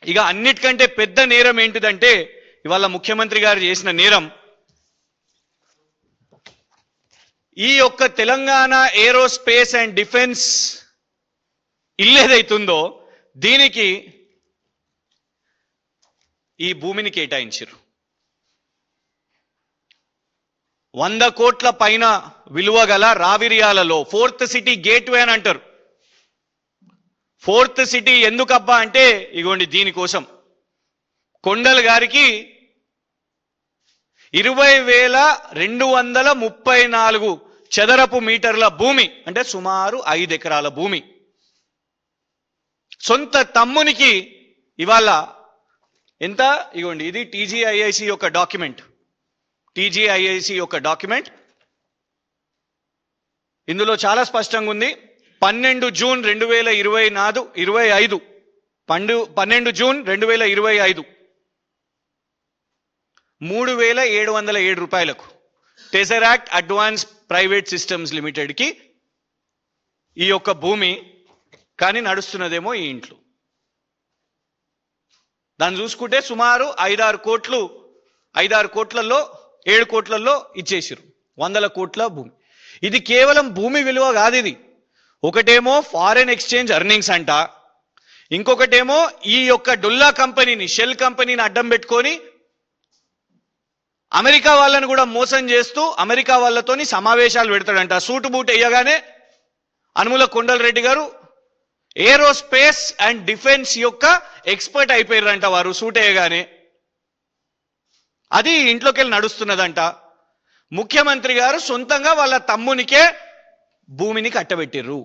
ఇక అన్నిటికంటే పెద్ద నేరం ఏంటిదంటే ఇవాళ ముఖ్యమంత్రి గారు చేసిన నేరం ఈ యొక్క తెలంగాణ ఏరోస్పేస్ అండ్ డిఫెన్స్ ఇల్లు ఏదైతుందో దీనికి ఈ భూమిని కేటాయించారు 100 కోట్ల పైన విలువ గల రావిరియాలలో 4th సిటీ గేట్వే అని అంటారు 4th సిటీ ఎందుకబ్బా అంటే ఇగోండి దీనికోసం కొండల్ గారికి 20,234 చదరపు మీటర్ల భూమి అంటే సుమారు 5 ఎకరాల భూమి సొంత తమ్మునికి ఇవాళ ఎంత ఇగోండి ఇది టీజీఐఐసి యొక్క డాక్యుమెంట్ ఇందులో చాలా స్పష్టంగా ఉంది 12 జూన్ 2025 12 జూన్ 2025 3,707 రూపాయలకు టెజరాక్ట్ అడ్వాన్స్ ప్రైవేట్ సిస్టమ్స్ లిమిటెడ్కి ఈ యొక్క భూమి కానీ నడుస్తున్నదేమో ఈ ఇంట్లో దాన్ని చూసుకుంటే సుమారు 5-6 కోట్లు 5-6 కోట్లలో 7 కోట్లలో ఇచ్చేసారు 100 కోట్ల భూమి ఇది కేవలం భూమి విలువ కాదు ఇది ఒకటేమో ఫారెన్ ఎక్స్చేంజ్ ఎర్నింగ్స్ అంట ఇంకొకటేమో ఈ యొక్క డొల్లా కంపెనీని షెల్ కంపెనీని అడ్డం పెట్టుకొని అమెరికా వాళ్ళని కూడా మోసం చేస్తూ అమెరికా వాళ్ళతోని సమావేశాలు పెడతాడంట సూటు బూట్ వేయగానే అనుముల కొండలరెడ్డి గారు ఏరోస్పేస్ అండ్ డిఫెన్స్ యొక్క ఎక్స్పర్ట్ అయిపోయారంట వారు సూట్ వేయగానే అది ఇంట్లోకి వెళ్ళి నడుస్తున్నదంట ముఖ్యమంత్రి గారు సొంతంగా వాళ్ళ తమ్మునికే భూమిని కట్టబెట్టిర్రు